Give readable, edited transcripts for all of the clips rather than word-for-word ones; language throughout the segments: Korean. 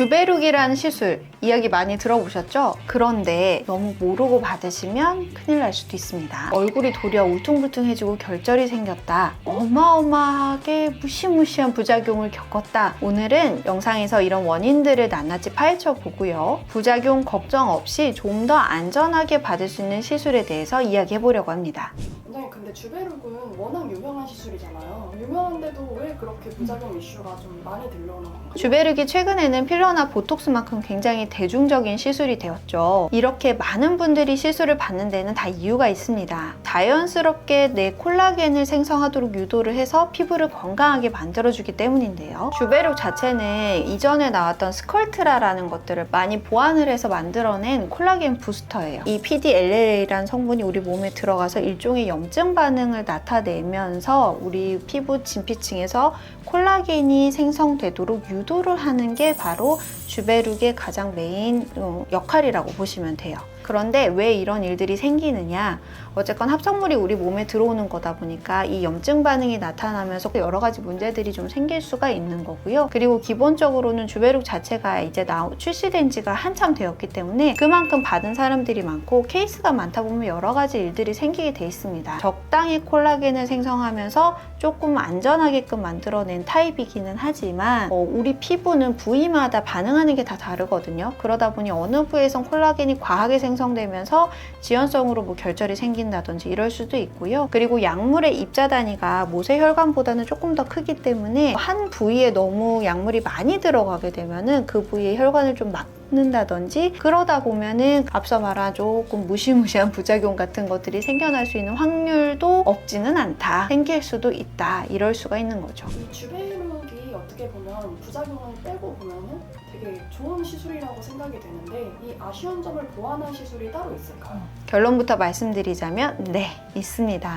주베룩이라는 시술 이야기 많이 들어보셨죠? 그런데 너무 모르고 받으시면 큰일 날 수도 있습니다. 얼굴이 도리어 울퉁불퉁해지고 결절이 생겼다, 어마어마하게 무시무시한 부작용을 겪었다. 오늘은 영상에서 이런 원인들을 낱낱이 파헤쳐 보고요, 부작용 걱정 없이 좀 더 안전하게 받을 수 있는 시술에 대해서 이야기해 보려고 합니다. 근데 주베룩은 워낙 유명한 시술이잖아요. 유명한데도 왜 그렇게 부작용 이슈가 좀 많이 들려오는 건가요? 주베룩이 최근에는 필러나 보톡스만큼 굉장히 대중적인 시술이 되었죠. 이렇게 많은 분들이 시술을 받는 데는 다 이유가 있습니다. 자연스럽게 내 콜라겐을 생성하도록 유도를 해서 피부를 건강하게 만들어주기 때문인데요. 주베룩 자체는 이전에 나왔던 스컬트라라는 것들을 많이 보완을 해서 만들어낸 콜라겐 부스터예요. 이 PDLLA라는 성분이 우리 몸에 들어가서 일종의 염증 반응을 나타내면서 우리 피부 진피층에서 콜라겐이 생성되도록 유도를 하는 게 바로 주베룩의 가장 메인 역할이라고 보시면 돼요. 그런데 왜 이런 일들이 생기느냐, 어쨌건 합성물이 우리 몸에 들어오는 거다 보니까 이 염증 반응이 나타나면서 여러 가지 문제들이 좀 생길 수가 있는 거고요. 그리고 기본적으로는 주베룩 자체가 이제 출시된 지가 한참 되었기 때문에 그만큼 받은 사람들이 많고 케이스가 많다 보면 여러 가지 일들이 생기게 돼 있습니다. 적당히 콜라겐을 생성하면서 조금 안전하게끔 만들어낸 타입이기는 하지만 우리 피부는 부위마다 반응하는 게 다 다르거든요. 그러다 보니 어느 부위에선 콜라겐이 과하게 생성되면서 지연성으로 뭐 결절이 생긴다든지 이럴 수도 있고요. 그리고 약물의 입자 단위가 모세혈관보다는 조금 더 크기 때문에 한 부위에 너무 약물이 많이 들어가게 되면은 그 부위의 혈관을 좀 막는다든지, 그러다 보면은 앞서 말한 조금 무시무시한 부작용 같은 것들이 생겨날 수 있는 확률도 없지는 않다, 생길 수도 있다, 이럴 수가 있는 거죠. 이 주베룩이 어떻게 보면 부작용을 빼고 보면은 되게 좋은 시술이라고 생각이 되는데, 이 아쉬운 점을 보완한 시술이 따로 있을까요? 결론부터 말씀드리자면 네, 있습니다.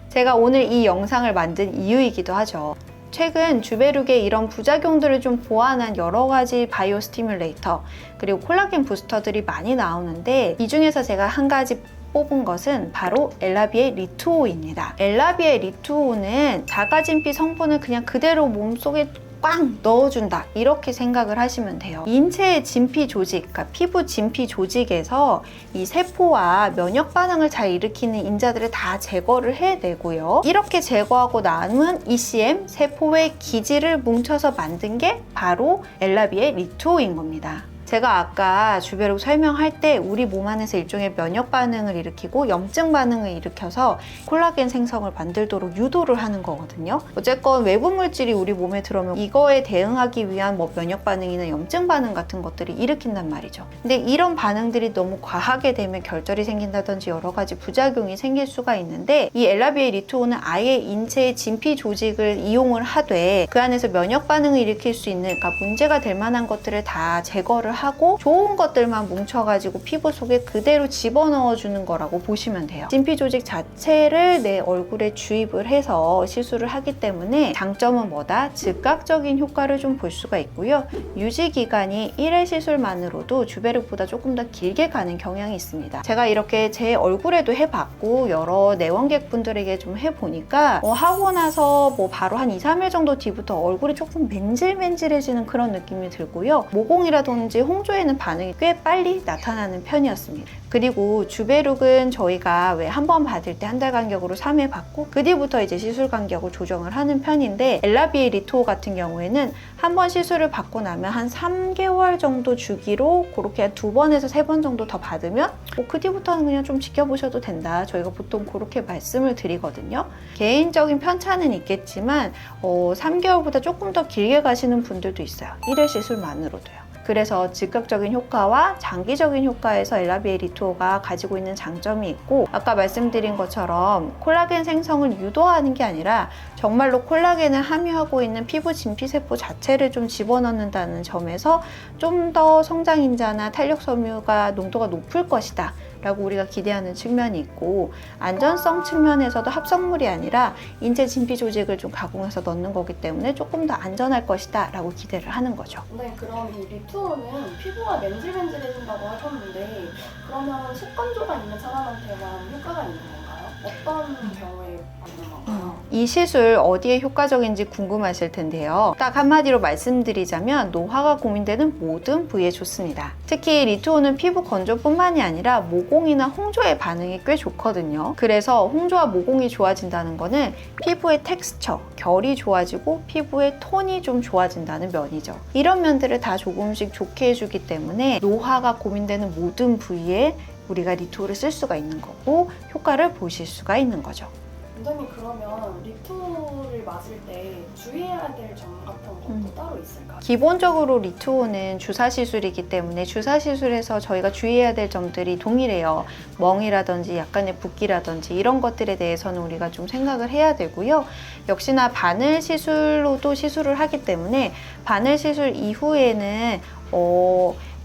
제가 오늘 이 영상을 만든 이유이기도 하죠. 최근 주베룩의 이런 부작용들을 좀 보완한 여러 가지 바이오 스티뮬레이터 그리고 콜라겐 부스터들이 많이 나오는데, 이 중에서 제가 한 가지 뽑은 것은 바로 엘라비의 리투오입니다. 엘라비의 리투오는 자가진피 성분을 그냥 그대로 몸속에 꽉 넣어준다, 이렇게 생각을 하시면 돼요. 인체의 진피 조직, 그러니까 피부 진피 조직에서 이 세포와 면역 반응을 잘 일으키는 인자들을 다 제거를 해내고요. 이렇게 제거하고 남은 ECM, 세포의 기질을 뭉쳐서 만든 게 바로 엘라비의 리투오인 겁니다. 제가 아까 주베룩 설명할 때 우리 몸 안에서 일종의 면역 반응을 일으키고 염증 반응을 일으켜서 콜라겐 생성을 만들도록 유도를 하는 거거든요. 어쨌건 외부 물질이 우리 몸에 들어오면 이거에 대응하기 위한 뭐 면역 반응이나 염증 반응 같은 것들이 일으킨단 말이죠. 근데 이런 반응들이 너무 과하게 되면 결절이 생긴다든지 여러 가지 부작용이 생길 수가 있는데, 이 엘라비의 리투오는 아예 인체의 진피 조직을 이용을 하되 그 안에서 면역 반응을 일으킬 수 있는, 그러니까 문제가 될 만한 것들을 다 제거를 하고 좋은 것들만 뭉쳐가지고 피부 속에 그대로 집어넣어주는 거라고 보시면 돼요. 진피 조직 자체를 내 얼굴에 주입을 해서 시술을 하기 때문에 장점은 뭐다? 즉각적인 효과를 좀 볼 수가 있고요. 유지 기간이 1회 시술만으로도 주베룩보다 조금 더 길게 가는 경향이 있습니다. 제가 이렇게 제 얼굴에도 해봤고 여러 내원객분들에게 좀 해보니까 하고 나서 바로 한 2-3일 정도 뒤부터 얼굴이 조금 맨질맨질해지는 그런 느낌이 들고요. 모공이라든지 홍조에는 반응이 꽤 빨리 나타나는 편이었습니다. 그리고 주베룩은 저희가 왜 한 번 받을 때 한 달 간격으로 3회 받고 그 뒤부터 이제 시술 간격을 조정을 하는 편인데, 엘라비의 리투오 같은 경우에는 한 번 시술을 받고 나면 한 3개월 정도 주기로 그렇게 2번에서 3번 정도 더 받으면 그 뒤부터는 그냥 좀 지켜보셔도 된다, 저희가 보통 그렇게 말씀을 드리거든요. 개인적인 편차는 있겠지만 3개월보다 조금 더 길게 가시는 분들도 있어요. 1회 시술만으로도요. 그래서 즉각적인 효과와 장기적인 효과에서 엘라비의 리투오가 가지고 있는 장점이 있고, 아까 말씀드린 것처럼 콜라겐 생성을 유도하는 게 아니라 정말로 콜라겐을 함유하고 있는 피부 진피세포 자체를 좀 집어넣는다는 점에서 좀 더 성장인자나 탄력섬유가 농도가 높을 것이다 라고 우리가 기대하는 측면이 있고, 안전성 측면에서도 합성물이 아니라 인체 진피 조직을 좀 가공해서 넣는 거기 때문에 조금 더 안전할 것이다 라고 기대를 하는 거죠. 네, 그럼 이 리투오는 피부가 맨질맨질해진다고 하셨는데, 그러면 속건조가 있는 사람한테만 효과가 있는 건가요? 어떤 경우에 맞는 건가요? 이 시술 어디에 효과적인지 궁금하실 텐데요. 딱 한마디로 말씀드리자면 노화가 고민되는 모든 부위에 좋습니다. 특히 리투오는 피부 건조뿐만이 아니라 모공이나 홍조의 반응이 꽤 좋거든요. 그래서 홍조와 모공이 좋아진다는 거는 피부의 텍스처, 결이 좋아지고 피부의 톤이 좀 좋아진다는 면이죠. 이런 면들을 다 조금씩 좋게 해주기 때문에 노화가 고민되는 모든 부위에 우리가 리투오를 쓸 수가 있는 거고 효과를 보실 수가 있는 거죠. 원장님, 그러면 리투를 맞을 때 주의해야 될 점 같은 것도 따로 있을까요? 기본적으로 리투오는 주사 시술이기 때문에 주사 시술에서 저희가 주의해야 될 점들이 동일해요. 멍이라든지 약간의 붓기라든지 이런 것들에 대해서는 우리가 좀 생각을 해야 되고요. 역시나 바늘 시술로도 시술을 하기 때문에 바늘 시술 이후에는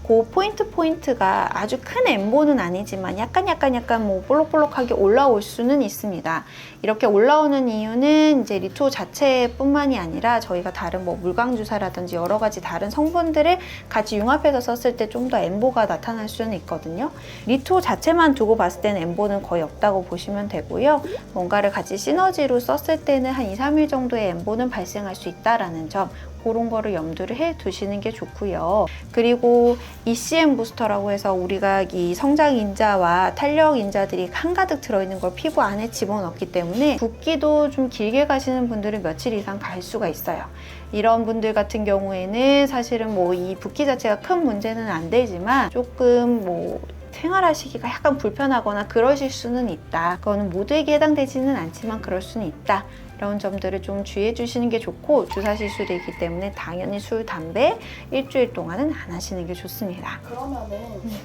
그 포인트가 아주 큰 엠보는 아니지만 약간 뭐 볼록볼록하게 올라올 수는 있습니다. 이렇게 올라오는 이유는 이제 리투오 자체뿐만이 아니라 저희가 다른 뭐 물광 주사라든지 여러 가지 다른 성분들을 같이 융합해서 썼을 때 좀 더 엠보가 나타날 수는 있거든요. 리투오 자체만 두고 봤을 때는 엠보는 거의 없다고 보시면 되고요. 뭔가를 같이 시너지로 썼을 때는 한 2-3일 정도의 엠보는 발생할 수 있다라는 점, 그런 거를 염두를 해 두시는 게 좋고요. 그리고 ECM 부스터라고 해서 우리가 이 성장 인자와 탄력 인자들이 한가득 들어있는 걸 피부 안에 집어넣기 때문에 붓기도 좀 길게 가시는 분들은 며칠 이상 갈 수가 있어요. 이런 분들 같은 경우에는 사실은 뭐 이 붓기 자체가 큰 문제는 안 되지만 조금 뭐 생활하시기가 약간 불편하거나 그러실 수는 있다. 그거는 모두에게 해당되지는 않지만 그럴 수는 있다. 이런 점들을 좀 주의해 주시는 게 좋고, 주사 시술이기 때문에 당연히 술, 담배 일주일 동안은 안 하시는 게 좋습니다. 그러면은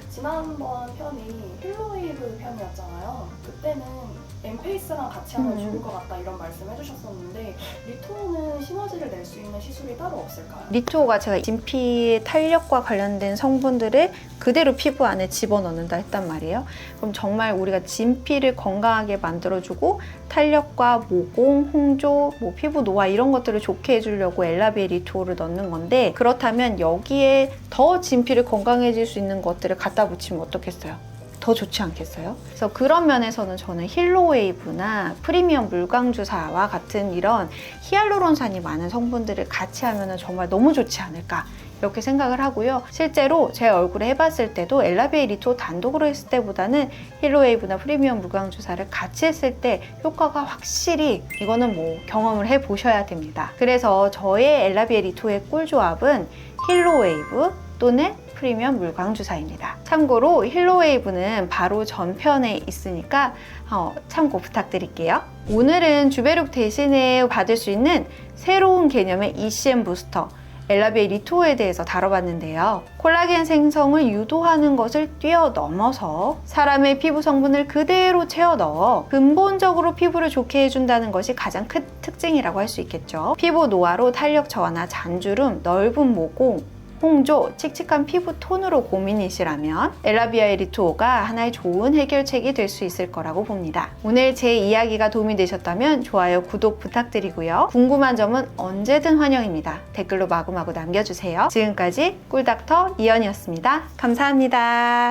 지난번 편이 힐로웨이브 편이었잖아요. 그때는 엠페이스랑 같이 하면 좋을 것 같다 이런 말씀 해주셨었는데 리투오는 시너지를 낼 수 있는 시술이 따로 없을까요? 리투오가 제가 진피의 탄력과 관련된 성분들을 그대로 피부 안에 집어넣는다 했단 말이에요. 그럼 정말 우리가 진피를 건강하게 만들어주고 탄력과 모공, 홍조, 뭐 피부 노화 이런 것들을 좋게 해주려고 엘라비에 리투오를 넣는 건데, 그렇다면 여기에 더 진피를 건강해질 수 있는 것들을 갖다 붙이면 어떻겠어요? 더 좋지 않겠어요? 그래서 그런 면에서는 저는 힐로웨이브나 프리미엄 물광주사와 같은 이런 히알루론산이 많은 성분들을 같이 하면 정말 너무 좋지 않을까 이렇게 생각을 하고요. 실제로 제 얼굴에 해봤을 때도 엘라비에 리투오 단독으로 했을 때보다는 힐로웨이브나 프리미엄 물광주사를 같이 했을 때 효과가 확실히, 이거는 뭐 경험을 해보셔야 됩니다. 그래서 저의 엘라비에 리투오의 꿀조합은 힐로웨이브 또는 프리미엄 물광주사입니다. 참고로 힐로웨이브는 바로 전편에 있으니까 참고 부탁드릴게요. 오늘은 주베룩 대신에 받을 수 있는 새로운 개념의 ECM 부스터, 엘라비에 리투오에 대해서 다뤄봤는데요. 콜라겐 생성을 유도하는 것을 뛰어넘어서 사람의 피부 성분을 그대로 채워 넣어 근본적으로 피부를 좋게 해준다는 것이 가장 큰 특징이라고 할 수 있겠죠. 피부 노화로 탄력 저하나 잔주름, 넓은 모공, 홍조, 칙칙한 피부 톤으로 고민이시라면 엘라비에 리투오가 하나의 좋은 해결책이 될 수 있을 거라고 봅니다. 오늘 제 이야기가 도움이 되셨다면 좋아요, 구독 부탁드리고요. 궁금한 점은 언제든 환영입니다. 댓글로 마구마구 남겨주세요. 지금까지 꿀닥터 이연이었습니다. 감사합니다.